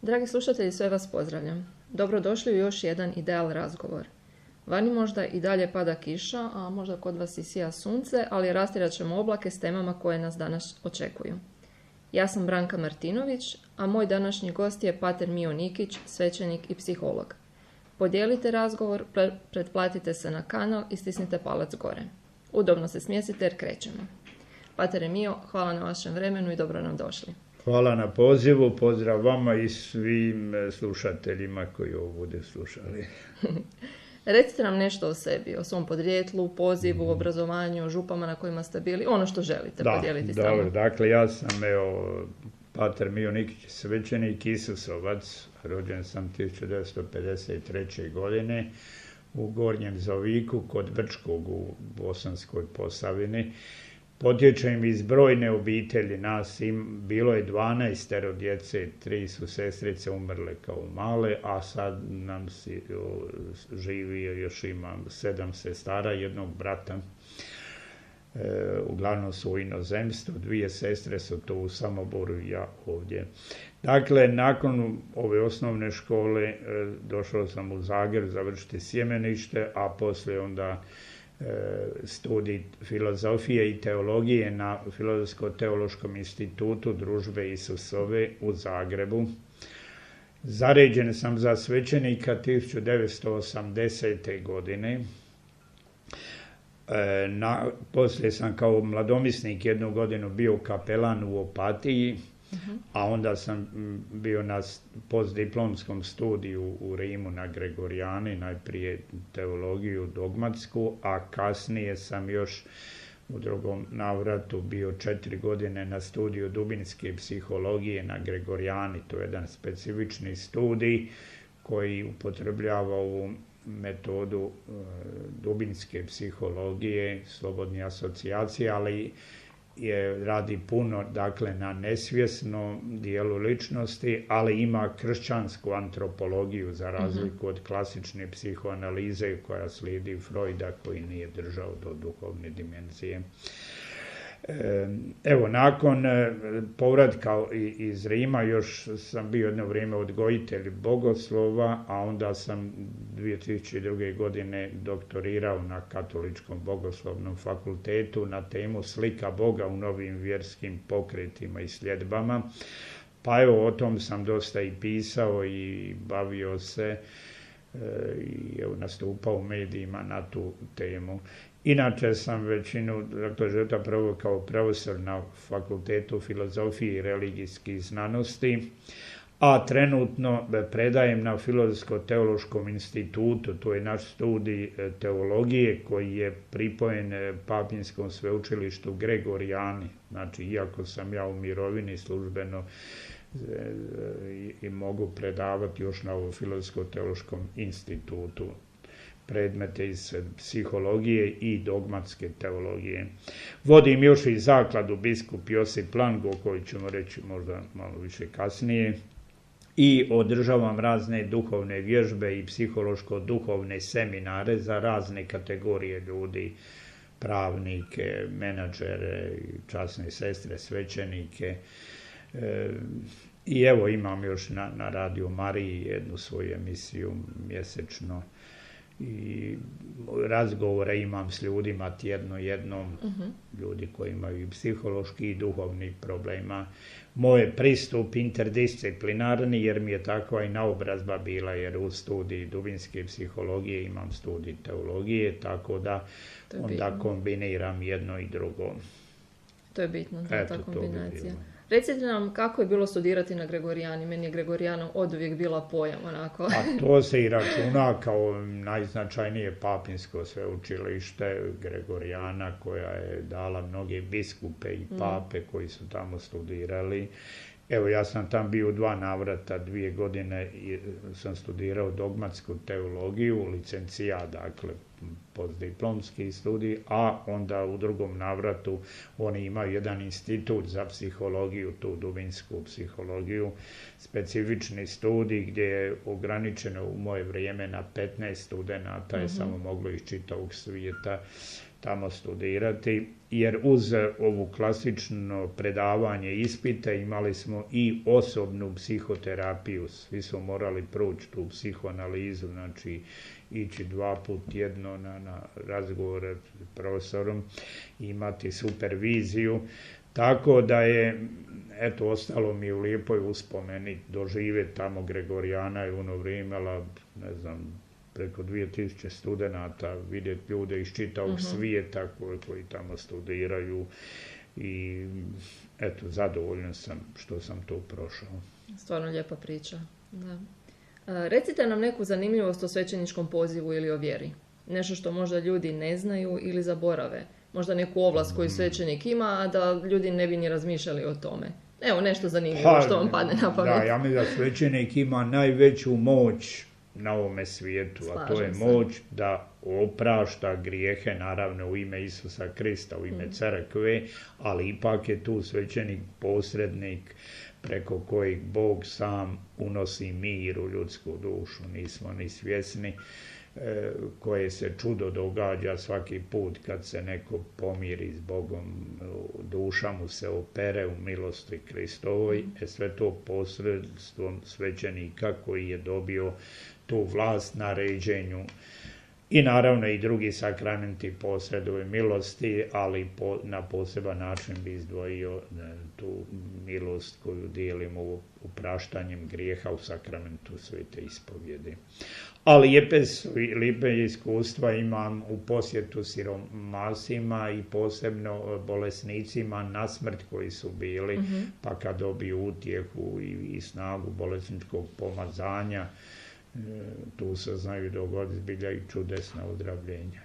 Dragi slušatelji, sve vas pozdravljam. Dobrodošli u još jedan Ideal razgovor. Vani možda i dalje pada kiša, a možda kod vas i sija sunce, ali rastirat ćemo oblake s temama koje nas danas očekuju. Ja sam Branka Martinović, a moj današnji gost je pater Mio Nikić, svećenik i psiholog. Podijelite razgovor, pretplatite se na kanal i stisnite palac gore. Udobno se smjestite jer krećemo. Patere Mio, hvala na vašem vremenu i dobro nam došli. Hvala na pozivu, pozdrav vama i svim slušateljima koji ovo budu slušali. Recite nam nešto o sebi, o svom podrijetlu, pozivu, obrazovanju, župama na kojima ste bili, ono što želite podijeliti s nama. Dobro, dakle ja sam pater Mio Nikić, svećenik Isusovac, rođen sam 1953. godine u Gornjem Zoviku kod Brčkog u Bosanskoj Posavini. Potječem iz brojne obitelji, bilo je 12 djece, 3 su sestrice umrle kao male, a sad nam živi, još imam 7 sestara, jednog brata, uglavnom su u inozemstvu, 2 sestre su tu u Samoboru i ja ovdje. Dakle, nakon ove osnovne škole došao sam u Zagreb završiti sjemenište, a poslije onda studij filozofije i teologije na Filozofsko-teološkom institutu Družbe Isusove u Zagrebu. Zaređen sam za svećenika 1980. godine. Poslije sam kao mladomisnik 1 godinu bio kapelan u Opatiji, a onda sam bio na postdiplomskom studiju u Rimu na Gregorijani, najprije teologiju dogmatsku, a kasnije sam još u drugom navratu bio 4 godine na studiju dubinske psihologije na Gregorijani. To je jedan specifični studij koji upotrebljava ovu metodu dubinske psihologije, slobodne asocijacije, ali radi puno, dakle, na nesvjesnom dijelu ličnosti, ali ima kršćansku antropologiju za razliku od klasične psihoanalize koja slijedi Freuda, koji nije držao do duhovne dimenzije. Evo, nakon povratka iz Rima još sam bio jedno vrijeme odgojitelj bogoslova, a onda sam 2002. godine doktorirao na Katoličkom bogoslovnom fakultetu na temu slika Boga u novim vjerskim pokretima i sljedbama. Pa evo, o tom sam dosta i pisao i bavio se i nastupao u medijima na tu temu. Inače sam većinu života proveo kao profesor na Fakultetu filozofije i religijskih znanosti, a trenutno predajem na Filozofsko-teološkom institutu. To je naš studij teologije koji je pripojen Papinskom sveučilištu Gregorijani. Znači, iako sam ja u mirovini službeno i mogu predavati još na ovom Filozofsko-teološkom institutu predmete iz psihologije i dogmatske teologije. Vodim još i zakladu biskup Josip Lango, koju ćemo reći možda malo više kasnije, i održavam razne duhovne vježbe i psihološko-duhovne seminare za razne kategorije ljudi, pravnike, menadžere, časne sestre, svećenike. I evo, imam još na Radio Mariji jednu svoju emisiju mjesečno i razgovore imam s ljudima tjedno jednom, ljudi koji imaju i psihološki i duhovni problema. Moj je pristup interdisciplinarni jer mi je takva i naobrazba bila, jer u studiji dubinske psihologije imam studij teologije, tako da onda kombiniram jedno i drugo. To je bitno, ta kombinacija. Recite nam kako je bilo studirati na Gregorijani. Meni je Gregorijana oduvijek bila pojam, onako. A to se i računa kao najznačajnije papinsko sveučilište Gregorijana, koja je dala mnoge biskupe i pape koji su tamo studirali. Evo, ja sam tam bio u 2 navrata, 2 godine sam studirao dogmatsku teologiju, licencijat, dakle, postdiplomski studij, a onda u drugom navratu oni imaju jedan institut za psihologiju, tu dubinsku psihologiju, specifični studij gdje je ograničeno u moje vrijeme na 15 studenata je samo moglo iz čitavog svijeta tamo studirati, jer uz ovu klasično predavanje ispita imali smo i osobnu psihoterapiju. Svi smo morali proći tu psihoanalizu, znači ići 2 puta tjedno na razgovore s profesorom, imati superviziju. Tako da je, eto, ostalo mi u lijepoj uspomeni doživjeti tamo Gregorijana i ono vrijeme, ne znam, preko 2000 studenata, vidjeti ljude iz čitavog svijeta koji tamo studiraju i eto, zadovoljan sam što sam to prošao. Stvarno lijepa priča. Da. Recite nam neku zanimljivost o svećeničkom pozivu ili o vjeri. Nešto što možda ljudi ne znaju ili zaborave. Možda neku ovlast koju svećenik ima, a da ljudi ne bi ni razmišljali o tome. Evo, nešto zanimljivo što vam padne na pamet. Da, ja mislim da svećenik ima najveću moć na ovome svijetu, a to je moć da oprašta grijehe, naravno u ime Isusa Krista, u ime crkve, ali ipak je tu svećenik posrednik preko kojeg Bog sam unosi mir u ljudsku dušu. Nismo ni svjesni koje se čudo događa svaki put kad se neko pomiri s Bogom, duša mu se opere u milosti Kristovoj, sve to posredstvom svećenika koji je dobio tu vlast na ređenju i naravno i drugi sakramenti posredove milosti, ali na poseban način bi izdvojio tu milost koju dijelimo upraštanjem grijeha u sakramentu svete ispovjedi. Ali lijepe iskustva imam u posjetu siromasima i posebno bolesnicima na smrt koji su bili, pa kad dobiju utjehu i snagu bolesničkog pomazanja, tu se znaju dogoditi zbilja i čudesna ozdravljenja.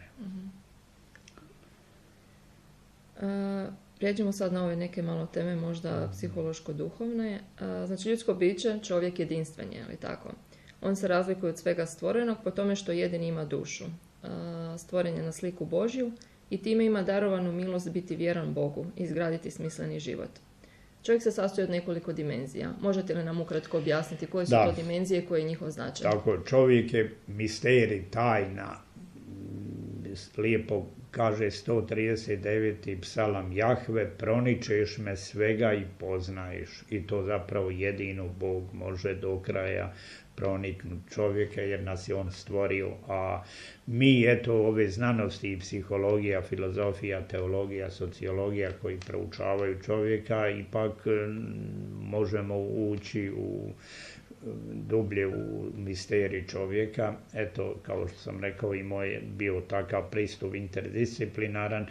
Prijeđemo sad na ove neke malo teme, možda psihološko-duhovne. Znači, ljudsko biće, čovjek jedinstven je, ali tako? On se razlikuje od svega stvorenog po tome što jedini ima dušu. Stvoren je na sliku Božju i time ima darovanu milost biti vjeran Bogu i izgraditi smisleni život. Čovjek se sastoji od nekoliko dimenzija. Možete li nam ukratko objasniti koje su to dimenzije i koji je njihov značaj? Tako, čovjek je misterij, tajna. Lijepo kaže 139. psalam: Jahve, proničeš me svega i poznaješ. I to zapravo jedino Bog može do kraja proniknuti čovjeka, jer nas je on stvorio. A mi, eto, ove znanosti i psihologija, filozofija, teologija, sociologija koji proučavaju čovjeka, ipak možemo ući dublje u misterij čovjeka. Eto, kao što sam rekao, i moj je bio takav pristup interdisciplinaran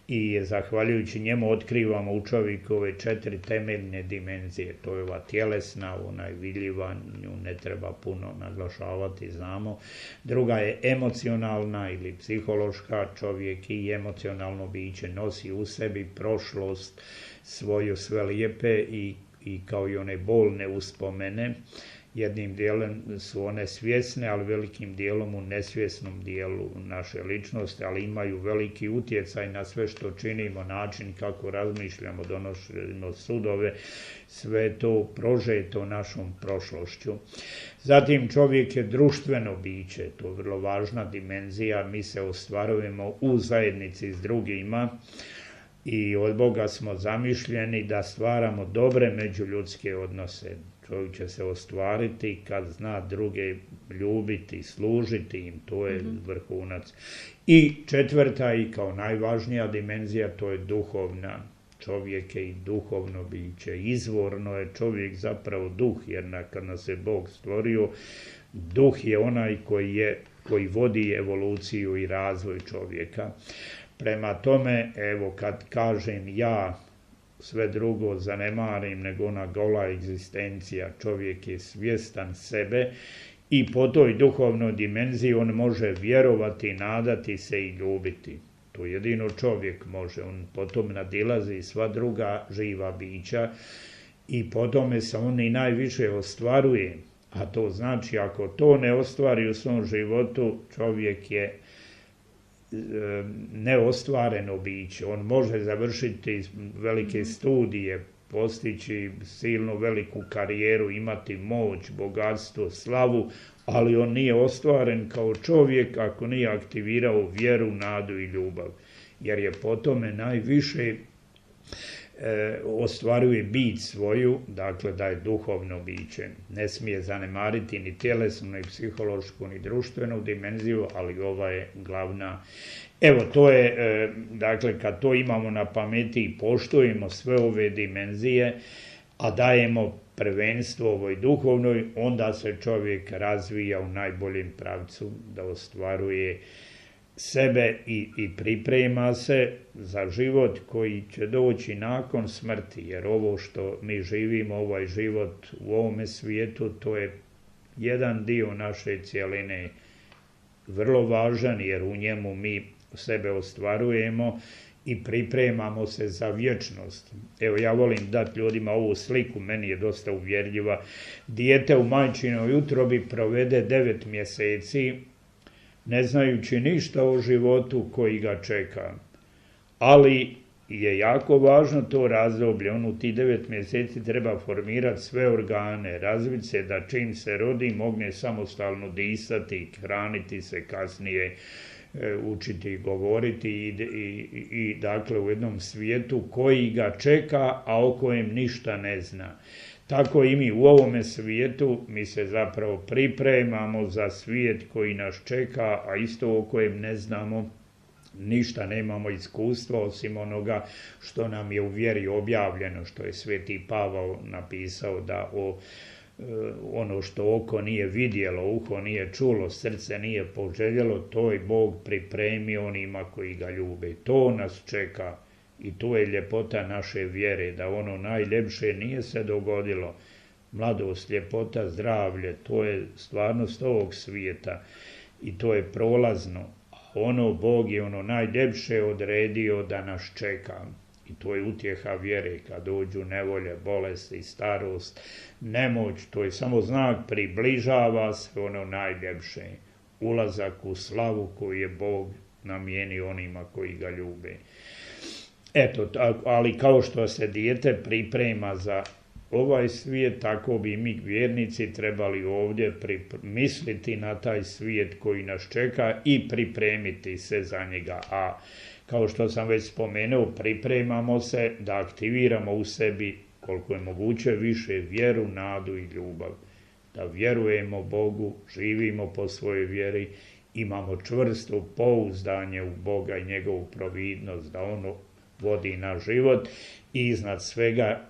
i zahvaljujući njemu otkrivamo u čovjeku ove 4 temeljne dimenzije. To je ova tjelesna, ona je vidljiva, nju ne treba puno naglašavati, znamo. Druga je emocionalna ili psihološka. Čovjek i emocionalno biće nosi u sebi prošlost svoju sve lijepe i kao i one bolne uspomene. Jednim dijelom su one svjesne, ali velikim dijelom u nesvjesnom dijelu naše ličnosti, ali imaju veliki utjecaj na sve što činimo, način kako razmišljamo, donosimo sudove, sve to prožeto našom prošlošću. Zatim čovjek je društveno biće, to je vrlo važna dimenzija, mi se ostvarujemo u zajednici s drugima i od Boga smo zamišljeni da stvaramo dobre međuljudske odnose. Čovjek će se ostvariti kad zna druge ljubiti, služiti im, to je vrhunac. I 4. i kao najvažnija dimenzija, to je duhovna. Čovjek je i duhovno biće. Izvorno je čovjek zapravo duh, jer kad nas je Bog stvorio, duh je onaj koji vodi evoluciju i razvoj čovjeka. Prema tome, evo, kad kažem ja sve drugo zanemarim nego ona gola egzistencija, čovjek je svjestan sebe i po toj duhovnoj dimenziji on može vjerovati, nadati se i ljubiti. To jedino čovjek može, on potom nadilazi sva druga živa bića i po tome se on i najviše ostvaruje. A to znači, ako to ne ostvari u svom životu, čovjek je neostvareno biće. On može završiti velike studije, postići silno veliku karijeru, imati moć, bogatstvo, slavu, ali on nije ostvaren kao čovjek ako nije aktivirao vjeru, nadu i ljubav. Jer je po tome najviše ostvaruje bit svoju, dakle da je duhovno biće. Ne smije zanemariti ni tjelesnu, ni psihološku, ni društvenu dimenziju, ali ova je glavna. Evo, to je, dakle, kad to imamo na pameti i poštujemo sve ove dimenzije, a dajemo prvenstvo ovoj duhovnoj, onda se čovjek razvija u najboljem pravcu da ostvaruje sebe i priprema se za život koji će doći nakon smrti, jer ovo što mi živimo, ovaj život u ovome svijetu, to je jedan dio naše cjeline, vrlo važan, jer u njemu mi sebe ostvarujemo i pripremamo se za vječnost. Evo, ja volim dati ljudima ovu sliku, meni je dosta uvjerljiva. Dijete u majčinoj utrobi provede 9 mjeseci, ne znajući ništa o životu koji ga čeka. Ali je jako važno to razdoblje. On u tih 9 mjeseci treba formirati sve organe, razviti se da čim se rodi mogne samostalno disati, hraniti se, kasnije učiti govoriti i dakle u jednom svijetu koji ga čeka, a o kojem ništa ne zna. Tako i mi u ovome svijetu, mi se zapravo pripremamo za svijet koji nas čeka, a isto o kojem ne znamo ništa, nemamo iskustva osim onoga što nam je u vjeri objavljeno, što je Sveti Pavao napisao da ono što oko nije vidjelo, uho nije čulo, srce nije poželjelo, to je Bog pripremio onima koji ga ljube. To nas čeka. I tu je ljepota naše vjere, da ono najljepše nije se dogodilo. Mladost, ljepota, zdravlje, to je stvarnost ovog svijeta i to je prolazno. A ono, Bog je ono najljepše odredio da nas čeka. I to je utjeha vjere, kad dođu nevolje, bolesti, starost, nemoć, to je samo znak, približava se ono najljepše. Ulazak u slavu koju je Bog namijenio onima koji ga ljube. Eto, ali kao što se dijete priprema za ovaj svijet, tako bi mi vjernici trebali ovdje misliti na taj svijet koji nas čeka i pripremiti se za njega. A kao što sam već spomenuo, pripremamo se da aktiviramo u sebi koliko je moguće više vjeru, nadu i ljubav. Da vjerujemo Bogu, živimo po svojoj vjeri, imamo čvrsto pouzdanje u Boga i njegovu providnost, da ono vodi naš život i iznad svega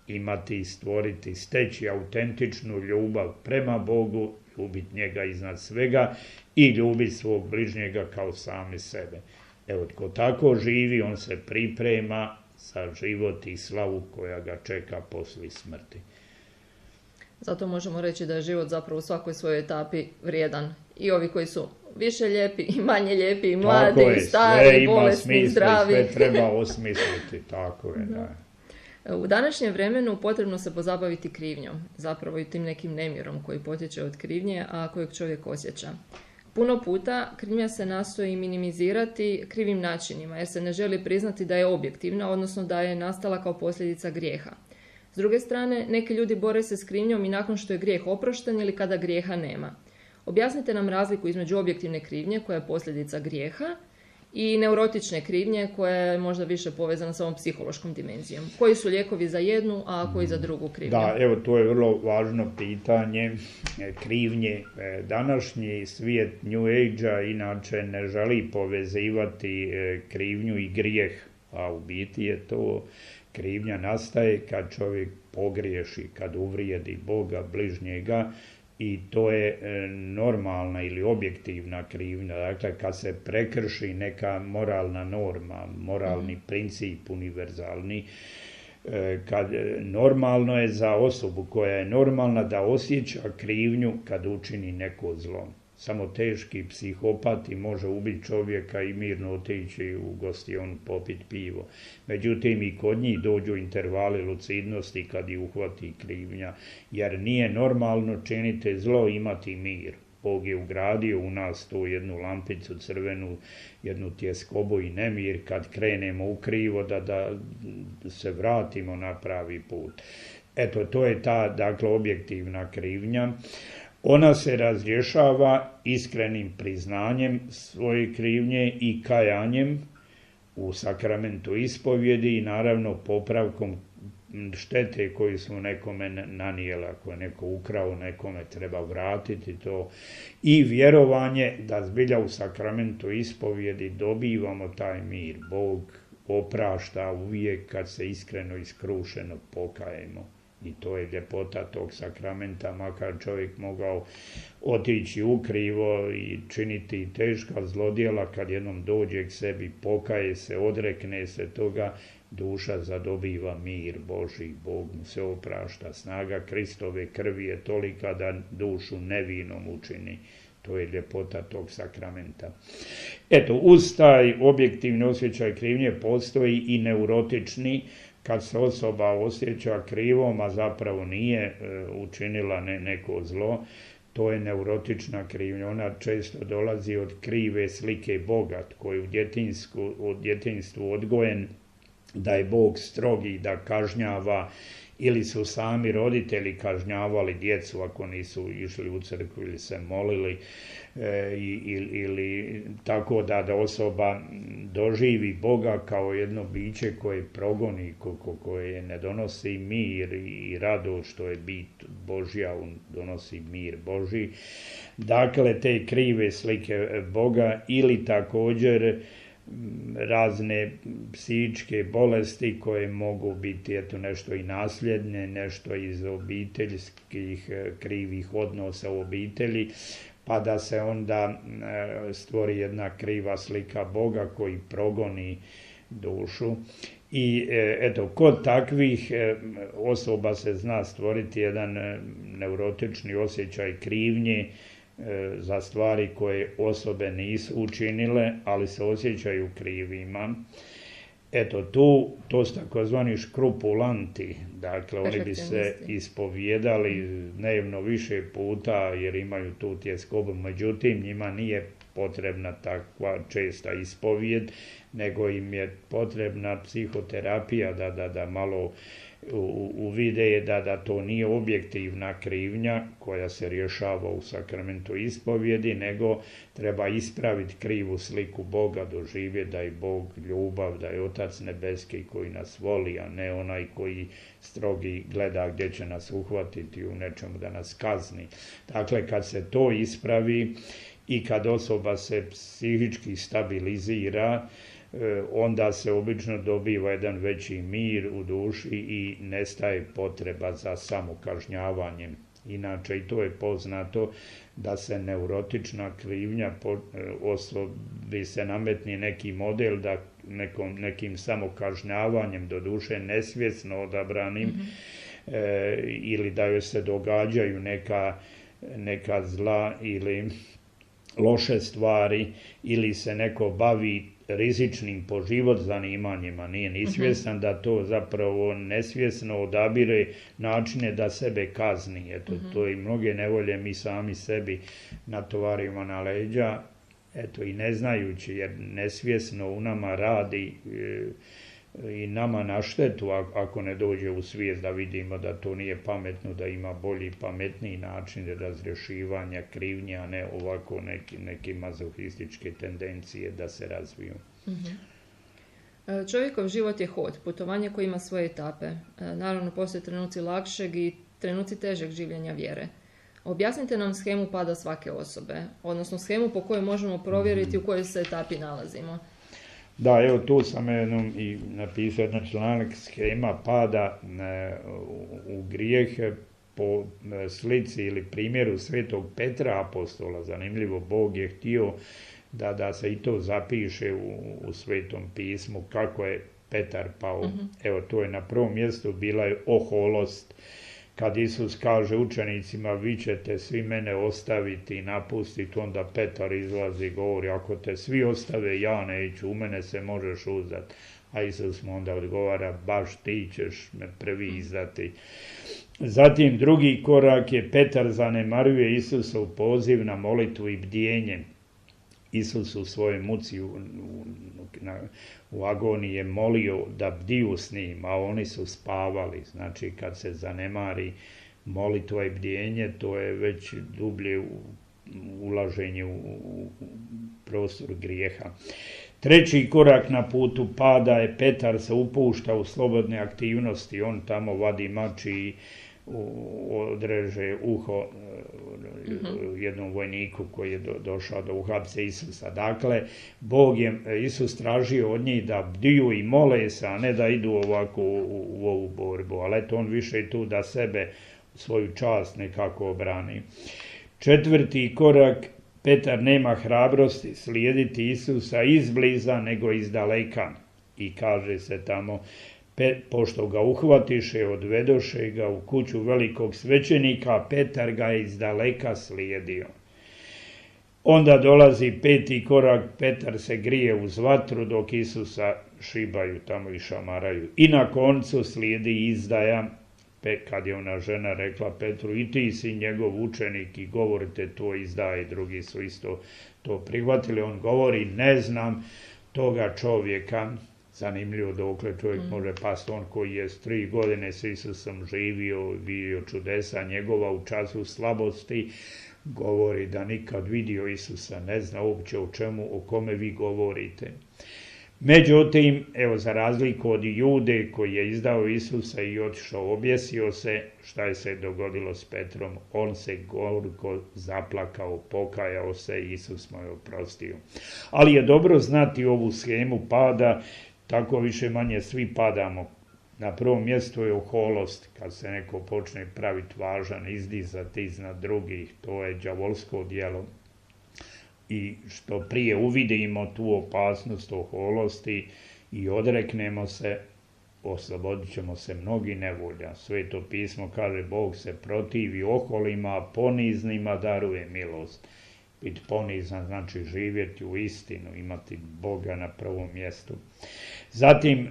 imati i stvoriti, steći autentičnu ljubav prema Bogu, ljubiti njega iznad svega i ljubiti svog bližnjega kao sami sebe. Evo, tko tako živi, on se priprema za život i slavu koja ga čeka poslije smrti. Zato možemo reći da je život zapravo u svakoj svojoj etapi vrijedan. I ovi koji su više lijepi i manje lijepi, i mladi, i stari, bolesni, zdravi. Sve treba osmisliti, tako je, da. U današnjem vremenu potrebno se pozabaviti krivnjom, zapravo i tim nekim nemirom koji potječe od krivnje, a kojeg čovjek osjeća. Puno puta krivnja se nastoji minimizirati krivim načinima, jer se ne želi priznati da je objektivna, odnosno da je nastala kao posljedica grijeha. S druge strane, neki ljudi bore se s krivnjom i nakon što je grijeh oprošten ili kada grijeha nema. Objasnite nam razliku između objektivne krivnje, koja je posljedica grijeha, i neurotične krivnje, koja je možda više povezana s ovom psihološkom dimenzijom. Koji su lijekovi za jednu, a koji za drugu krivnju? Da, evo, to je vrlo važno pitanje krivnje. Današnji svijet New Age-a inače ne želi povezivati krivnju i grijeh, a u biti je to krivnja nastaje kad čovjek pogriješi, kad uvrijedi Boga, bližnjega, i to je normalna ili objektivna krivnja. Dakle, kad se prekrši neka moralna norma, moralni princip univerzalni, kad normalno je za osobu koja je normalna da osjeća krivnju kad učini neko zlo. Samo teški psihopat može ubiti čovjeka i mirno otići u gostionu popiti pivo. Međutim, i kod njih dođu intervali lucidnosti kad ih uhvati krivnja, jer nije normalno činiti zlo imati mir. Bog je ugradio u nas tu jednu lampicu crvenu, jednu tjeskobu i nemir kad krenemo ukrivo da se vratimo na pravi put. Eto, to je ta, dakle, objektivna krivnja. Ona se razrješava iskrenim priznanjem svoje krivnje i kajanjem u sakramentu ispovjedi i naravno popravkom štete koju smo nekome nanijeli. Ako je neko ukrao, nekome treba vratiti to. I vjerovanje da zbilja u sakramentu ispovjedi dobivamo taj mir. Bog oprašta uvijek kad se iskreno i skrušeno pokajemo. I to je ljepota tog sakramenta, makar čovjek mogao otići ukrivo i činiti teška zlodjela, kad jednom dođe k sebi, pokaje se, odrekne se toga, duša zadobiva mir Božji, Bog mu se oprašta. Snaga Kristove krvi je tolika da dušu nevinom učini. To je ljepota tog sakramenta. Eto, uz taj objektivni osjećaj krivnje postoji i neurotični, kad se osoba osjeća krivom, a zapravo nije učinila neko zlo. To je neurotična krivnja. Ona često dolazi od krive slike Boga, koji u djetinjstvu odgojen da je Bog strogi, da kažnjava, ili su sami roditelji kažnjavali djecu ako nisu išli u crkvu ili se molili, ili tako da osoba doživi Boga kao jedno biće koje progoni, koje ne donosi mir i radost, što je bit Božja, donosi mir Božji. Dakle, te krive slike Boga, ili također razne psihičke bolesti koje mogu biti nešto i nasljedne, nešto iz obiteljskih krivih odnosa u obitelji, pa da se onda stvori jedna kriva slika Boga koji progoni dušu. I eto, kod takvih osoba se zna stvoriti jedan neurotični osjećaj krivnje za stvari koje osobe nisu učinile, ali se osjećaju krivima. Eto, to su takozvani škrupulanti, dakle oni bi se ispovijedali dnevno više puta jer imaju tu tjeskobu, međutim njima nije potrebna takva česta ispovijed, nego im je potrebna psihoterapija da malo uvide da to nije objektivna krivnja koja se rješava u sakramentu ispovjedi, nego treba ispraviti krivu sliku Boga, doživjeti da je Bog ljubav, da je Otac nebeski koji nas voli, a ne onaj koji strogi gleda gdje će nas uhvatiti u nečemu da nas kazni. Dakle, kad se to ispravi i kad osoba se psihički stabilizira, onda se obično dobiva jedan veći mir u duši i nestaje potreba za samokažnjavanjem. Inače, i to je poznato da se neurotična krivnja osobi se nametni neki model da nekim samokažnjavanjem, do duše nesvjesno odabranim, ili da joj se događaju neka zla ili loše stvari, ili se neko bavi rizičnim po život zanimanjima, nije ni svjestan da to zapravo nesvjesno odabire načine da sebe kazni. Eto, to i mnoge nevolje mi sami sebi natovarimo na leđa, eto, i ne znajući, jer nesvjesno u nama radi i nama na štetu ako ne dođe u svijest da vidimo da to nije pametno, da ima bolji, pametniji način razrješivanja krivnje, a ne ovako neke mazohističke tendencije da se razviju. Čovjekov život je hod, putovanje koje ima svoje etape. Naravno, postoje trenuci lakšeg i trenuci težeg življenja vjere. Objasnite nam shemu pada svake osobe, odnosno shemu po kojoj možemo provjeriti u kojoj se etapi nalazimo. Da, evo tu sam jednom i napisao jedan članak, shema pada u grijeh po slici ili primjeru svetog Petra apostola. Zanimljivo, Bog je htio da se i to zapiše u Svetom pismu, kako je Petar pao. Evo, to je na prvom mjestu bila je oholost. Kad Isus kaže učenicima, vi ćete svi mene ostaviti i napustiti, onda Petar izlazi i govori, ako te svi ostave, ja neću, u mene se možeš uzdati. A Isus mu onda odgovara, baš ti ćeš me prvi izdati. Zatim drugi korak je Petar zanemaruje Isusov poziv na molitvu i bdjenje. Isus u svojoj muci u agoniji je molio da bdiju s njim, a oni su spavali. Znači kad se zanemari molitva i bdjenje, to je već dublje ulaženje u prostor grijeha. Treći korak na putu pada je Petar se upušta u slobodne aktivnosti. On tamo vadi mač i odreže uho jednom vojniku koji je došao da uhapse Isusa. Dakle, Isus tražio od njih da bdiju i mole se, a ne da idu ovako u ovu borbu. Ali eto, on više tu da sebe, svoju čast nekako obrani. Četvrti korak, Petar nema hrabrosti slijediti Isusa izbliza nego izdaleka. I kaže se tamo, pošto ga uhvatiše, odvedoše ga u kuću velikog svećenika, Petar ga je izdaleka slijedio. Onda dolazi peti korak, Petar se grije uz vatru dok Isusa šibaju tamo i šamaraju. I na koncu slijedi izdaja, kad je ona žena rekla Petru, i ti si njegov učenik i govorite to izdaje, drugi su isto to prihvatili. On govori, ne znam toga čovjeka. Zanimljivo dokle čovjek može pasti, on koji je 3 godine s Isusom živio, bio čudesa njegova u času slabosti, govori da nikad vidio Isusa, ne zna uopće o kome vi govorite. Međutim, evo, za razliku od Jude koji je izdao Isusa i otišao, objesio se, šta je se dogodilo s Petrom? On se gorko zaplakao, pokajao se, Isus mu je oprostio. Ali je dobro znati ovu shemu pada, tako više manje svi padamo. Na prvom mjestu je oholost, kad se neko počne praviti važan, izdizati iznad drugih, to je đavolsko djelo. I što prije uvidimo tu opasnost oholosti i odreknemo se, oslobodit ćemo se mnogi nevolja. Sveto pismo kaže, Bog se protivi oholima, a poniznima daruje milost. Biti ponizan znači živjeti u istinu, imati Boga na prvom mjestu. Zatim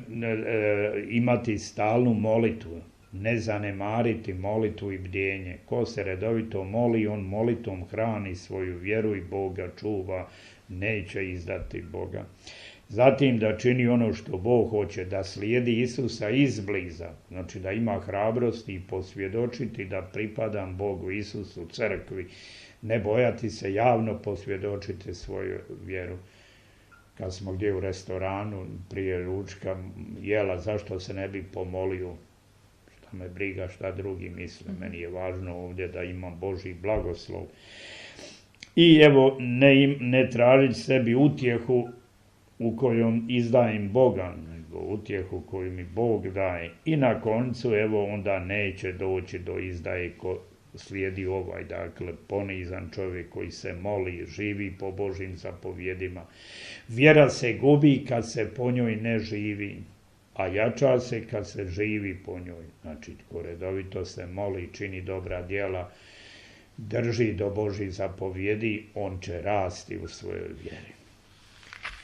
imati stalnu molitvu, ne zanemariti molitvu i bdjenje. Ko se redovito moli, on molitvom hrani svoju vjeru i Boga čuva, neće izdati Boga. Zatim da čini ono što Bog hoće, da slijedi Isusa izbliza, znači da ima hrabrosti i posvjedočiti da pripadam Bogu Isusu, crkvi, ne bojati se javno posvjedočiti svoju vjeru. Kad smo gdje u restoranu prije ručka jela, zašto se ne bi pomolio? Šta me briga šta drugi misle, meni je važno ovdje da imam Božji blagoslov. I evo, ne tražiti sebi utjehu u kojom izdajem Boga, nego utjehu koju mi Bog daje. I na koncu, evo, onda neće doći do izdaje ko slijedi dakle, ponizan čovjek koji se moli, živi po Božjim zapovjedima. Vjera se gubi kad se po njoj ne živi, a jača se kad se živi po njoj. Znači, ko redovito se moli, čini dobra djela, drži do Božjih zapovjedi, on će rasti u svojoj vjeri.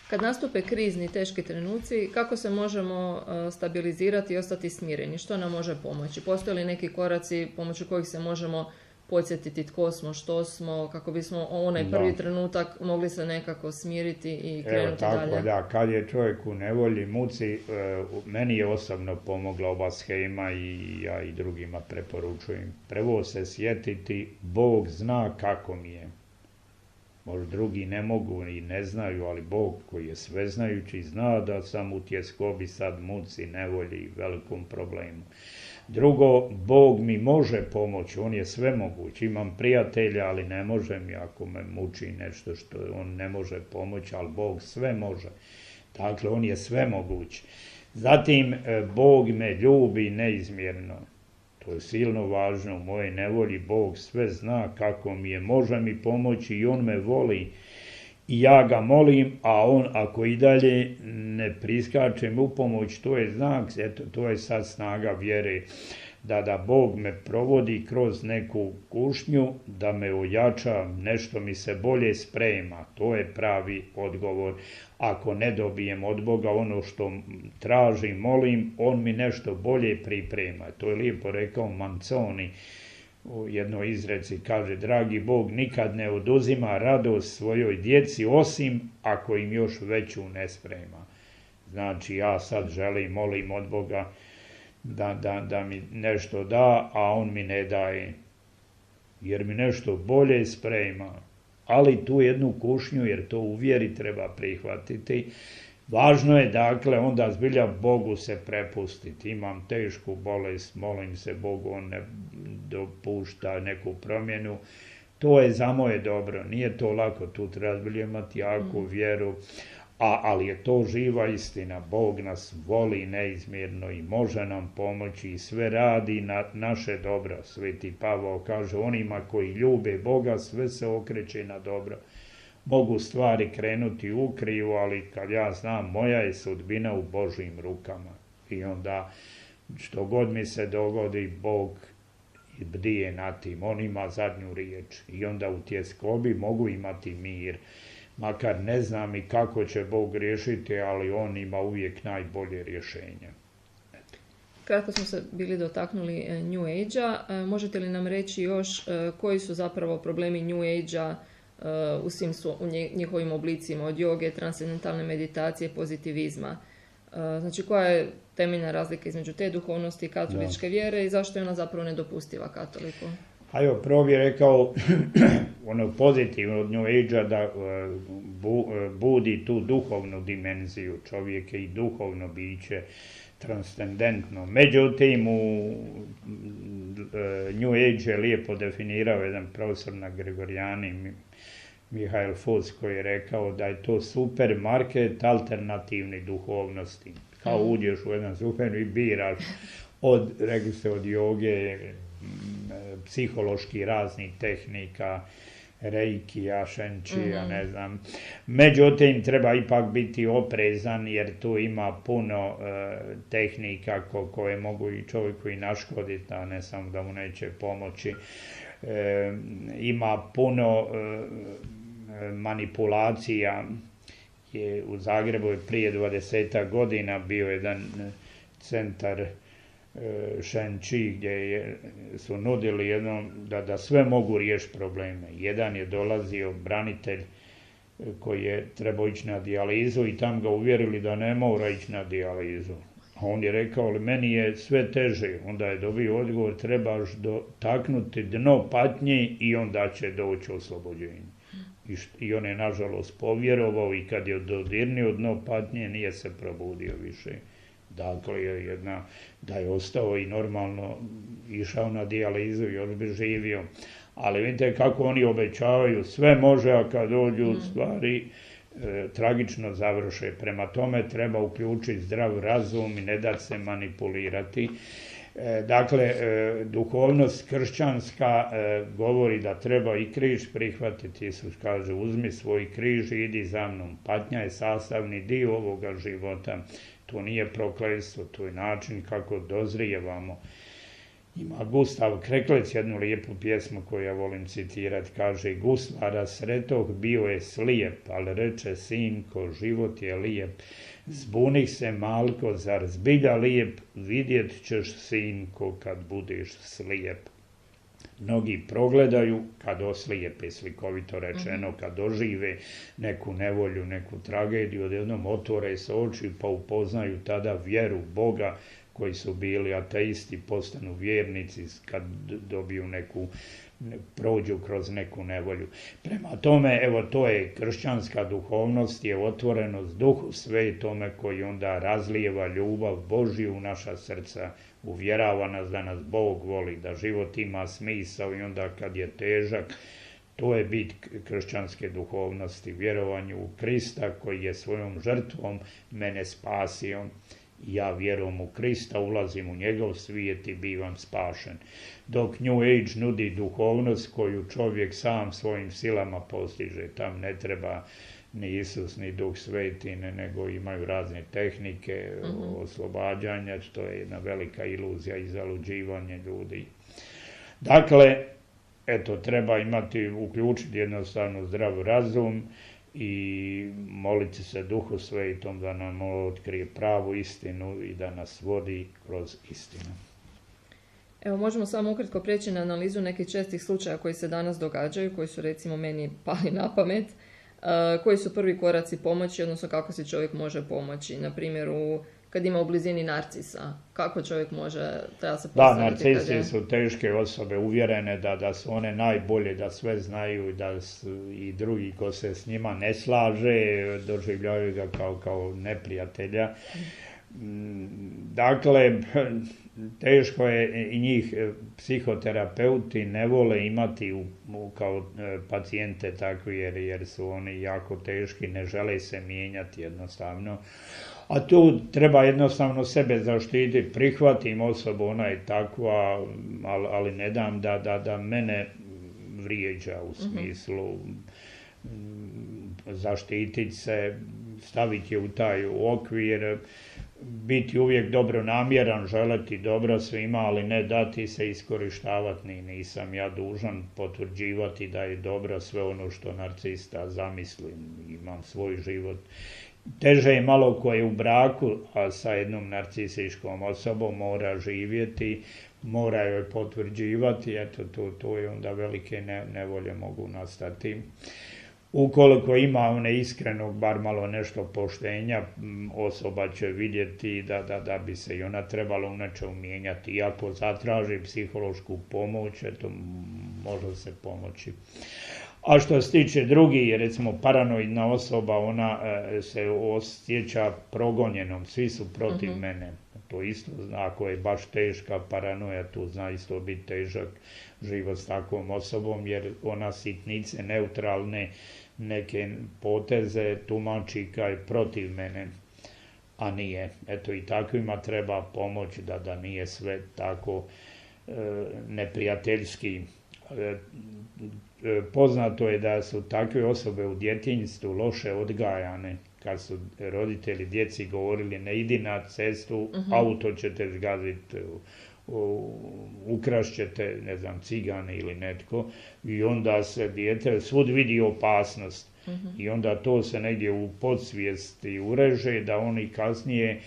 Kad nastupe krizni, teški trenuci, kako se možemo stabilizirati i ostati smireni? Što nam može pomoći? Postoje li neki koraci pomoću kojih se možemo podsjetiti tko smo, što smo, kako bismo onaj prvi trenutak mogli se nekako smiriti i krenuti dalje? Tako, da, kad je čovjek u nevolji, muci, meni je osobno pomogla ova shema i ja i drugima preporučujem. Prvo se sjetiti, Bog zna kako mi je. Možda drugi ne mogu i ne znaju, ali Bog koji je sveznajući zna da sam u tjeskobi sad, muci, nevolji i velikom problemu. Drugo, Bog mi može pomoći, on je svemoguć. Imam prijatelja, ali ne može mi ako me muči nešto što on ne može pomoći, ali Bog sve može. Dakle, on je svemoguć. Zatim, Bog me ljubi neizmjerno. To je silno važno, u mojej nevolji Bog sve zna kako mi je, može mi pomoći i on me voli i ja ga molim, a on ako i dalje ne priskačem u pomoć, to je znak, eto, to je sad snaga vjere. da Bog me provodi kroz neku kušnju, da me ojača, nešto mi se bolje sprema. To je pravi odgovor. Ako ne dobijem od Boga ono što tražim, molim, on mi nešto bolje priprema. To je lijepo rekao Manzoni u jednoj izreci, kaže, dragi Bog nikad ne oduzima radost svojoj djeci, osim ako im još veću ne sprema. Znači, ja sad želim, molim od Boga da mi nešto da, a on mi ne daje, jer mi nešto bolje sprema. Ali tu jednu kušnju, jer to u vjeri treba prihvatiti. Važno je, dakle, onda zbilja Bogu se prepustiti. Imam tešku bolest, molim se Bogu, on ne dopušta neku promjenu. To je za moje dobro, nije to lako, tu treba zbilja imati jaku vjeru, ali je to živa istina. Bog nas voli neizmjerno i može nam pomoći i sve radi na naše dobro. Sveti Pavao kaže, onima koji ljube Boga sve se okreće na dobro. Mogu stvari krenuti u krivu, ali kad ja znam, moja je sudbina u Božjim rukama. I onda što god mi se dogodi, Bog bdije na tim, on ima zadnju riječ. I onda u tjeskobi mogu imati mir. Makar ne znam i kako će Bog riješiti, ali on ima uvijek najbolje rješenje. Kratko smo se bili dotaknuli New Age-a. Možete li nam reći još koji su zapravo problemi New Age-a u svim njihovim oblicima, od joge, transcendentalne meditacije, pozitivizma? Znači, koja je temeljna razlika između te duhovnosti i katoličke vjere i zašto je ona zapravo nedopustiva katoliku? A evo, prvo bih rekao ono pozitivno od New Age-a da budi tu duhovnu dimenziju. Čovjek je i duhovno biće, transcendentno. Međutim, u New Age je lijepo definirao jedan profesor na Gregorijani, Mihael Fos, koji je rekao da je to supermarket alternativne duhovnosti. Kao uđeš u jedan super i biraš rekli ste, od joge, psihološki raznih tehnika, reikija, šenčija, ne znam. Međutim, treba ipak biti oprezan, jer tu ima puno tehnika koje mogu i čovjeku i naškoditi, a ne samo da mu neće pomoći. Ima puno manipulacija. U Zagrebu je prije 20 godina bio jedan centar Šenči gdje su nudili jednom da sve mogu riješiti probleme. Jedan je dolazio branitelj koji je trebao ići na dijalizu i tam ga uvjerili da ne mora ići na dijalizu. A on je rekao, ali meni je sve teže. Onda je dobio odgovor, trebaš dotaknuti dno patnje i onda će doći oslobođenje. I on je nažalost povjerovao i kad je dodirnio dno patnje nije se probudio više. Dakle, da je ostao i normalno išao na dijalizu i još bi živio. Ali vidite kako oni obećavaju, sve može, a kad dođu stvari tragično završe. Prema tome treba uključiti zdrav razum i ne dati se manipulirati. Dakle, duhovnost kršćanska govori da treba i križ prihvatiti. Isus kaže, uzmi svoj križ i idi za mnom. Patnja je sastavni dio ovoga života. To nije prokletstvo, to je način kako dozrijevamo. Ima Gustav Kreklec jednu lijepu pjesmu koju ja volim citirati. Kaže, Guslara sretog bio je slijep, ali reče sinko, život je lijep. Zbunih se malko, zar zbilja lijep, vidjet ćeš sinko kad budeš slijep. Mnogi progledaju kad oslijepe, slikovito rečeno, kad dožive neku nevolju, neku tragediju, odjednom otvore se oči pa upoznaju tada vjeru Boga, koji su bili ateisti, postanu vjernici kad dobiju prođu kroz neku nevolju. Prema tome, evo, to je kršćanska duhovnost, je otvorenost Duhu Svetome koji onda razlijeva ljubav Božju u naša srca, uvjerava nas da nas Bog voli, da život ima smisao i onda kad je težak, to je bit kršćanske duhovnosti, vjerovanju u Krista koji je svojom žrtvom mene spasio. Ja vjerujem u Krista, ulazim u njegov svijet i bivam spašen. Dok New Age nudi duhovnost koju čovjek sam svojim silama postiže, tam ne treba ni Isus, ni Duh Sveti, nego imaju razne tehnike oslobađanja, što je jedna velika iluzija i zaluđivanje ljudi. Dakle, eto, treba uključiti jednostavno zdrav razum i moliti se Duhu Svetom da nam otkrije pravu istinu i da nas vodi kroz istinu. Evo, možemo samo ukratko prijeći na analizu nekih čestih slučaja koji se danas događaju, koji su recimo meni pali na pamet. Koji su prvi koraci pomoći, odnosno kako si čovjek može pomoći. Na primjer, kad ima u blizini narcisa, kako čovjek treba se postaviti? Da, narcisi su teške osobe, uvjerene da su one najbolje, da sve znaju, i drugi ko se s njima ne slaže, doživljavaju ga kao neprijatelja. Dakle, teško je i njih psihoterapeuti ne vole imati kao pacijente takvi jer su oni jako teški, ne žele se mijenjati jednostavno. A tu treba jednostavno sebe zaštititi, prihvatim osobu, ona je takva, ali ne dam da mene vrijeđa u smislu zaštititi se, staviti je u taj okvir, biti uvijek dobronamjeran, želiti dobro svima, ali ne dati se iskorištavati. Nisam ja dužan potvrđivati da je dobro sve ono što narcista zamislim. Imam svoj život. Teže je malo ko je u braku, a sa jednom narcisičkom osobom mora živjeti, mora joj potvrđivati, eto to je onda velike nevolje mogu nastati. Ukoliko ima one iskrenog, bar malo nešto poštenja, osoba će vidjeti da bi se i ona trebala u nečemu mijenjati. Iako zatraži psihološku pomoć, eto, može se pomoći. A što se tiče drugih, recimo paranoidna osoba, ona se osjeća progonjenom, svi su protiv mene. To isto zna, ako je baš teška paranoja, tu zna isto biti težak život s takvom osobom, jer ona sitnice, neutralne neke poteze tumači kao je protiv mene, a nije. Eto, i takvima treba pomoći da nije sve tako neprijateljski. Poznato je da su takve osobe u djetinjstvu loše odgajane, kad su roditelji djeci govorili ne idi na cestu, auto ćete zgaziti, ukrašćete, ne znam, cigane ili netko, i onda se dijete svud vidi opasnost. I onda to se negdje u podsvijesti ureže, da oni kasnije,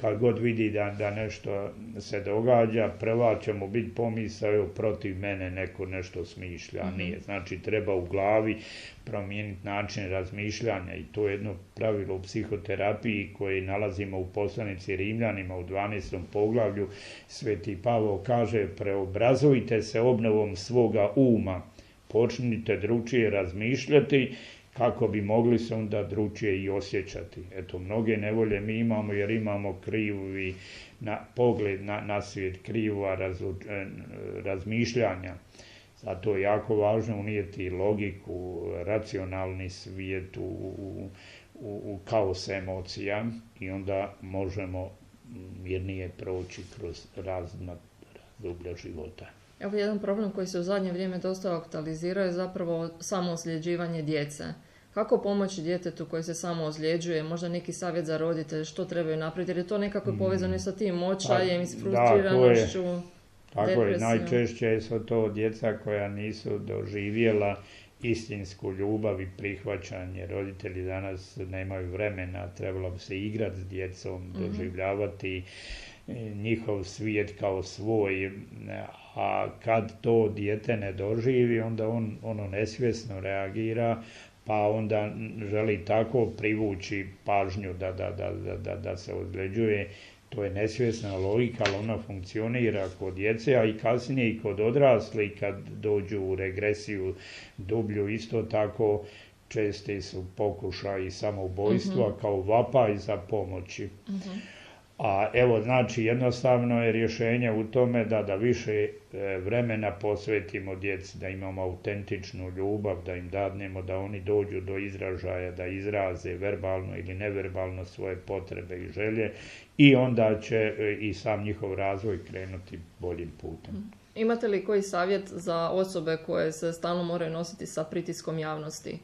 kad god vidi da nešto se događa, prva će mu biti pomisao protiv mene neko nešto smišlja. Nije. Znači, treba u glavi promijeniti način razmišljanja, i to je jedno pravilo u psihoterapiji koje nalazimo u poslanici Rimljanima u 12. poglavlju. Sveti Pavao kaže: preobrazujte se obnovom svoga uma, počnite drukčije razmišljati, kako bi mogli se onda drukčije i osjećati. Eto, mnoge nevolje mi imamo jer imamo krivi pogled na svijet, kriva razmišljanja. Zato je jako važno unijeti logiku, racionalni svijet u kaos emocija, i onda možemo mirnije proći kroz razdoblja života. Evo, jedan problem koji se u zadnje vrijeme dosta aktualizira je zapravo samo ozljeđivanje djece. Kako pomoći djetetu koji se samo ozljeđuje, možda neki savjet za roditelje, što trebaju napraviti, jer je to nekako povezano i sa tim očajem, i s frustriranošću, tako je, najčešće su to djeca koja nisu doživjela istinsku ljubav i prihvaćanje. Roditelji danas nemaju vremena, trebalo bi se igrati s djecom, doživljavati njihov svijet kao svoj, a kad to dijete ne doživi, onda ono nesvjesno reagira, pa onda želi tako privući pažnju da se ozljeđuje. To je nesvjesna logika, ali ona funkcionira kod djece, a i kasnije i kod odraslih kad dođu u regresiju dublju. Isto tako česti su pokušaji samoubojstva kao vapaj za pomoći. A evo, znači, jednostavno je rješenje u tome da više vremena posvetimo djeci, da imamo autentičnu ljubav, da im dadnemo da oni dođu do izražaja, da izraze verbalno ili neverbalno svoje potrebe i želje, i onda će i sam njihov razvoj krenuti boljim putem. Imate li koji savjet za osobe koje se stalno moraju nositi sa pritiskom javnosti?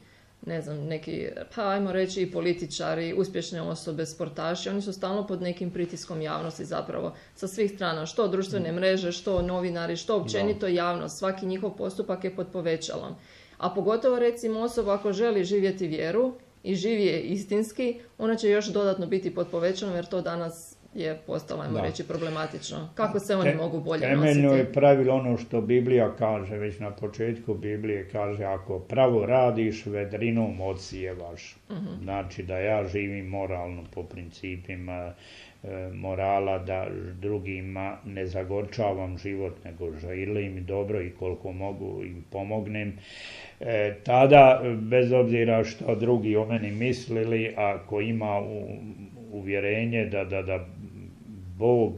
ne znam, neki, pa ajmo reći i političari, uspješne osobe, sportaši, oni su stalno pod nekim pritiskom javnosti zapravo, sa svih strana, što društvene mreže, što novinari, što općenito javnost, svaki njihov postupak je pod povećalom. A pogotovo recimo osoba ako želi živjeti vjeru i živi je istinski, ona će još dodatno biti pod povećalom jer to danas je postalo, ajmo reći, problematično. Kako se oni mogu bolje nositi? Temeljno je pravilo ono što Biblija kaže, već na početku Biblije kaže, ako pravo radiš, vedrinom odsijevaš. Znači da ja živim moralno po principima morala, da drugima ne zagorčavam život, nego želim dobro i koliko mogu im pomognem. Tada, bez obzira što drugi o meni mislili, ako ima uvjerenje da Bog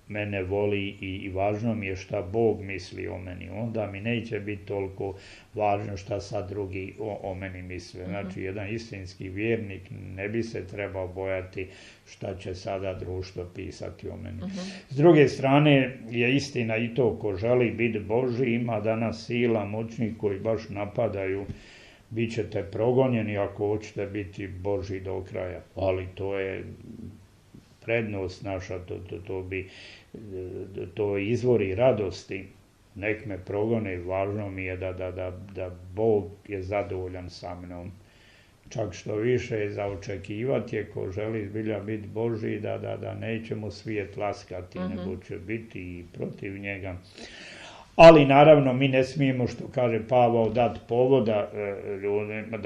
mene voli i važno mi je šta Bog misli o meni, onda mi neće biti toliko važno šta sad drugi o meni misle. Znači, jedan istinski vjernik ne bi se trebao bojati šta će sada društvo pisati o meni. S druge strane je istina i to, ko želi biti Božji, ima danas sila moćnih koji baš napadaju, bit ćete progonjeni ako hoćete biti Božji do kraja. Ali to je prednost naša, to izvori radosti. Nek me progone, važno mi je da Bog je zadovoljan sa mnom. Čak što više je za očekivati je, ko želi zbilja biti Božji, da neće mu svijet laskati, nego će biti i protiv njega. Ali naravno mi ne smijemo, što kaže Pavao, dati povoda ljudima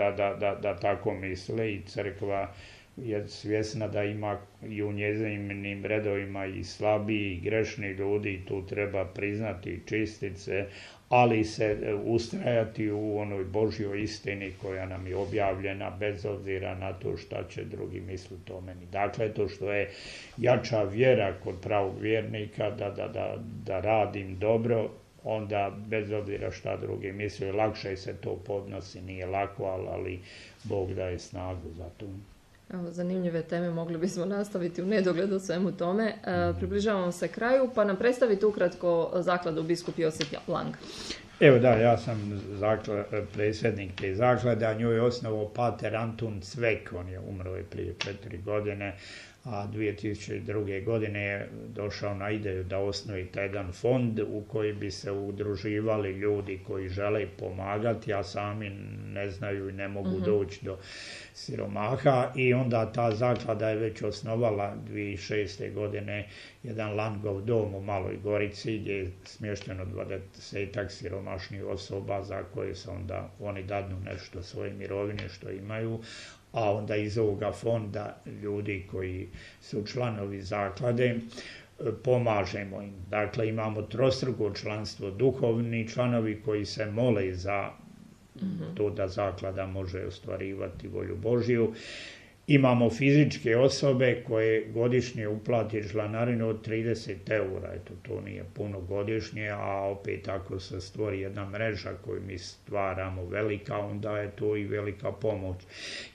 da tako misle, i crkva je svjesna da ima i u njezinim redovima i slabiji i grešni ljudi, i tu treba priznati i čistiti se, ali se ustrajati u onoj Božjoj istini koja nam je objavljena, bez obzira na to šta će drugi misliti o meni. Dakle, to što je jača vjera kod pravog vjernika, da radim dobro, onda bez obzira šta drugi misle, lakše se to podnosi, nije lako, ali Bog daje snagu za to. Evo, zanimljive teme, mogli bismo nastaviti u nedogled o svemu tome. Približavamo se kraju, pa nam predstavite ukratko zakladu biskup Josip Lang. Evo da, ja sam predsjednik te zaklade, a nju je osnovao pater Antun Cvek, on je umro prije 4 godine, a 2002. godine je došao na ideju da osnuje taj jedan fond u koji bi se udruživali ljudi koji žele pomagati, a sami ne znaju i ne mogu doći do siromaha, i onda ta zaklada je već osnovala 2006. godine jedan Langov dom u Maloj Gorici, gdje je smješteno 20-ak siromašnih osoba za koje se onda oni dadnu nešto svoje mirovine što imaju, a onda iz ovoga fonda ljudi koji su članovi zaklade pomažemo im. Dakle, imamo trostruko članstvo, duhovni članovi koji se mole za to da zaklada može ostvarivati volju Božju. Imamo fizičke osobe koje godišnje uplati članarinu od 30 eura, eto, to nije puno godišnje, a opet ako se stvori jedna mreža koju mi stvaramo velika, onda je to i velika pomoć.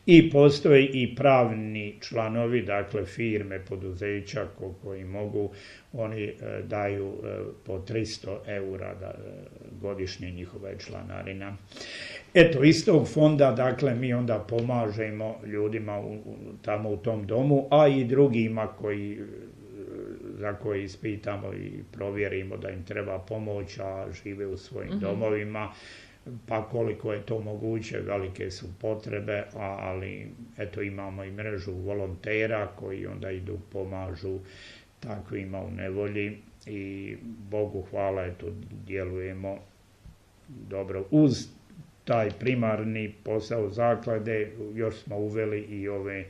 I postoje i pravni članovi, dakle firme, poduzeća koji mogu, oni daju po 300 eura godišnje njihova je članarina. Eto, iz tog fonda, dakle, mi onda pomažemo ljudima tamo u tom domu, a i drugima za koje ispitamo i provjerimo da im treba pomoć, a žive u svojim domovima, pa koliko je to moguće, velike su potrebe, ali eto, imamo i mrežu volontera koji onda idu, pomažu takvima u nevolji, i Bogu hvala, eto, djelujemo dobro. Uz taj primarni posao zaklade još smo uveli i ove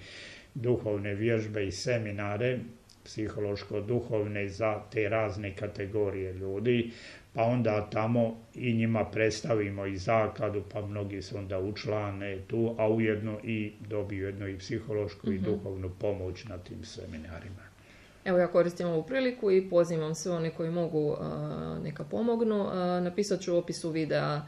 duhovne vježbe i seminare, psihološko-duhovne za te razne kategorije ljudi, pa onda tamo i njima predstavimo i zakladu, pa mnogi se onda učlane tu, a ujedno i dobiju jednu i psihološku i duhovnu pomoć na tim seminarima. Evo, ja koristim ovu priliku i pozivam sve one koji mogu neka pomognu. Napisat ću u opisu videa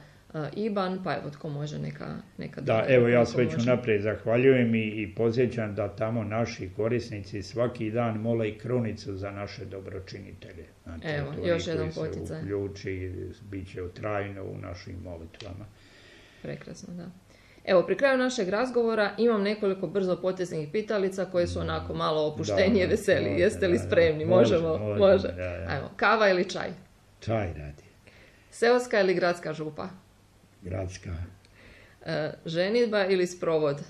IBAN, pa evo tko može neka da, evo ja se već unaprijed zahvaljujem i podsjećam da tamo naši korisnici svaki dan mole i krunicu za naše dobročinitelje. Znači, evo, još jedan poticaj. Se uključi, bit će trajno u našim molitvama. Prekrasno, da. Evo, pri kraju našeg razgovora imam nekoliko brzopoteznih pitalica koje su onako malo opuštenije, veselije. Jeste li spremni? Možemo. Može. Ajmo, kava ili čaj? Čaj radi. Seoska ili gradska župa? Gradska. Ženidba ili sprovod?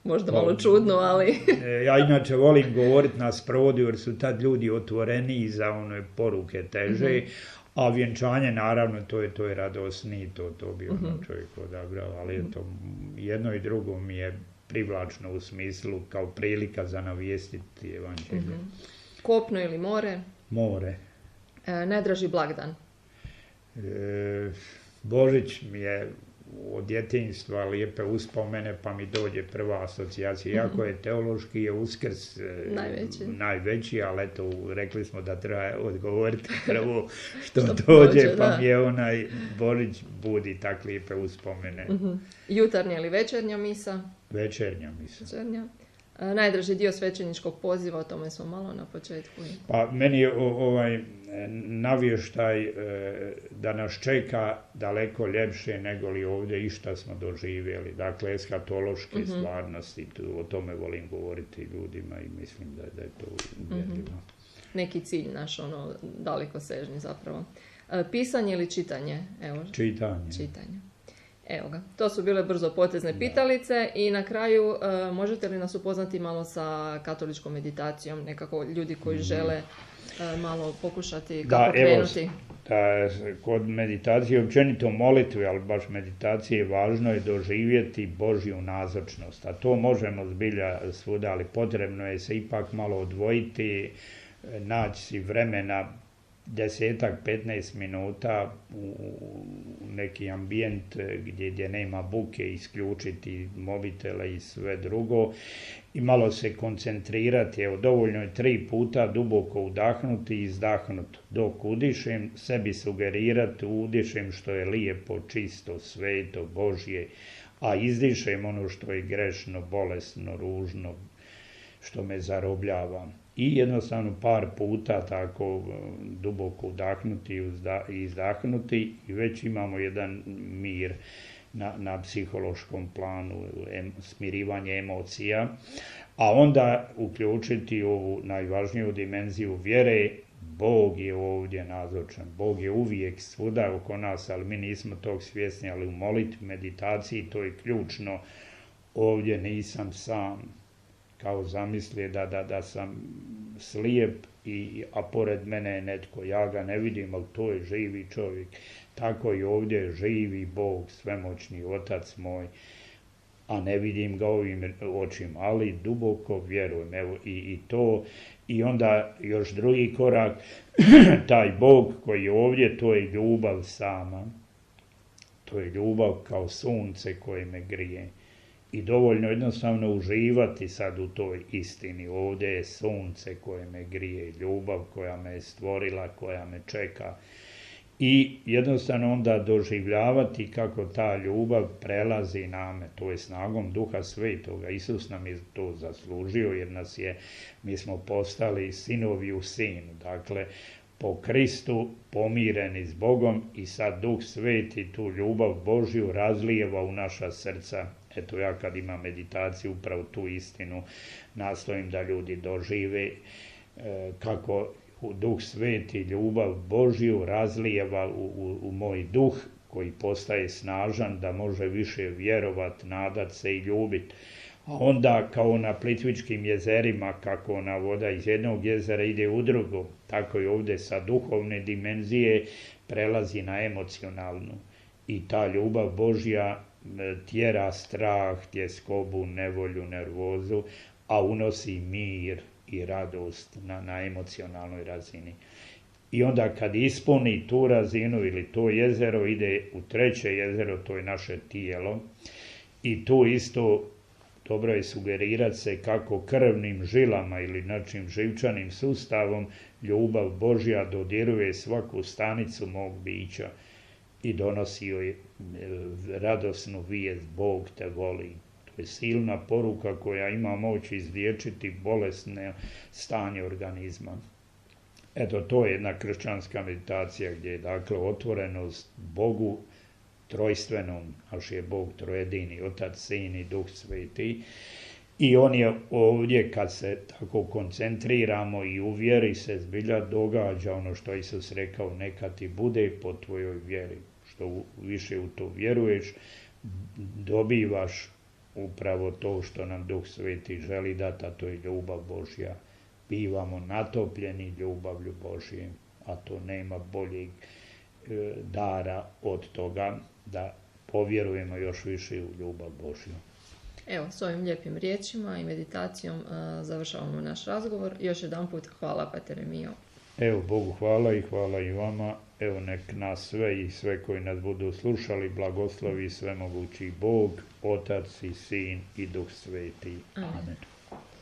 Možda malo čudno, ali... Ja inače volim govoriti na sprovodu jer su tad ljudi otvoreniji za one poruke teže, a vjenčanje naravno to je radosniji, to bi ono čovjek odabrao, ali to jedno i drugo mi je privlačno u smislu kao prilika za navijestiti evanđelje. Kopno ili more? More. Najdraži blagdan? Božić mi je od djetinjstva lijepe uspomene, pa mi dođe prva asocijacija. Iako je teološki, je Uskrs najveći, ali eto, rekli smo da treba odgovoriti prvo što dođe, pa mi je onaj Božić budi tak lijepe uspomene. Jutarnja ili večernja misa? Večernja misa. Najdraži dio svećeničkog poziva, o tome smo malo na početku. Pa meni je ovaj navještaj da nas čeka daleko ljepše nego li ovdje išta smo doživjeli. Dakle, eskatološke stvarnosti, o tome volim govoriti ljudima i mislim da je to uvjerljivo. Neki cilj naš, dalekosežni zapravo. Pisanje ili čitanje? Evo. Čitanje. Evo ga, to su bile brzopotezne pitalice i na kraju možete li nas upoznati malo sa katoličkom meditacijom, nekako ljudi koji žele malo pokušati kako krenuti? Kod meditacije, općenito molitve, ali baš meditacije, važno je doživjeti Božju nazočnost, a to možemo zbilja svuda, ali potrebno je se ipak malo odvojiti, naći si vremena 10-15 minuta u neki ambijent gdje nema buke, isključiti mobitele i sve drugo i malo se koncentrirati. Evo, dovoljno je 3 puta duboko udahnuti i izdahnuti. Dok udišem, sebi sugerirati udišem što je lijepo, čisto, sveto, Božje, a izdišem ono što je grešno, bolesno, ružno, što me zarobljava. I jednostavno par puta tako duboko udahnuti i izdahnuti i već imamo jedan mir na psihološkom planu, smirivanje emocija, a onda uključiti ovu najvažniju dimenziju vjere. Bog je ovdje nazočan, Bog je uvijek svuda oko nas, ali mi nismo tog svjesni, ali u molitvi, meditaciji to je ključno. Ovdje nisam sam, kao zamislije da sam slijep, a pored mene je netko, ja ga ne vidim, ali to je živi čovjek. Tako i ovdje živi Bog, svemoćni Otac moj, a ne vidim ga ovim očima, ali duboko vjerujem. Evo, i to, i onda još drugi korak, taj Bog koji je ovdje, to je ljubav sama, to je ljubav kao sunce koje me grije. I dovoljno jednostavno uživati sad u toj istini. Ovdje je sunce koje me grije, ljubav koja me je stvorila, koja me čeka. I jednostavno onda doživljavati kako ta ljubav prelazi name, to je snagom Duha Svetoga. Isus nam je to zaslužio jer mi smo postali sinovi u Sinu. Dakle, po Kristu pomireni s Bogom i sad Duh Sveti tu ljubav Božju razlijeva u naša srca. Eto, ja kad imam meditaciju upravo tu istinu nastojim da ljudi dožive kako Duh Sveti ljubav Božju razlijeva u moj duh koji postaje snažan da može više vjerovat, nadat se i ljubit. A onda kao na Plitvičkim jezerima, kako ona voda iz jednog jezera ide u drugo, tako i ovdje sa duhovne dimenzije prelazi na emocionalnu. I ta ljubav Božja tjera strah, tjeskobu, nevolju, nervozu, a unosi mir i radost na emocionalnoj razini. I onda kad ispuni tu razinu ili to jezero, ide u treće jezero, to je naše tijelo. I tu isto dobro je sugerirati se kako krvnim žilama ili našim živčanim sustavom ljubav Božja dodiruje svaku stanicu mog bića i donosi joj radosnu vijest, Bog te voli. To je silna poruka koja ima moć izliječiti bolesne stanje organizma. Eto, to je jedna kršćanska meditacija gdje je dakle otvorenost Bogu, trojstvenom, naš je Bog trojedini, Otac, Sin i Duh Sveti. I on je ovdje, kad se tako koncentriramo i u vjeri se zbilja događa ono što Isus rekao, neka ti bude po tvojoj vjeri. Što više u to vjeruješ, dobivaš upravo to što nam Duh Sveti želi dati, a to je ljubav Božja. Bivamo natopljeni ljubavlju Božje, a to nema boljeg dara od toga da povjerujemo još više u ljubav Božju. Evo, s ovim lijepim riječima i meditacijom završavamo naš razgovor. Još jedanput hvala, Pater Emijo. Evo, Bogu hvala i hvala i vama. Evo, nek nas sve i sve koji nas budu slušali blagoslovi svemogući Bog, Otac i Sin i Duh Sveti. Amen. Amen.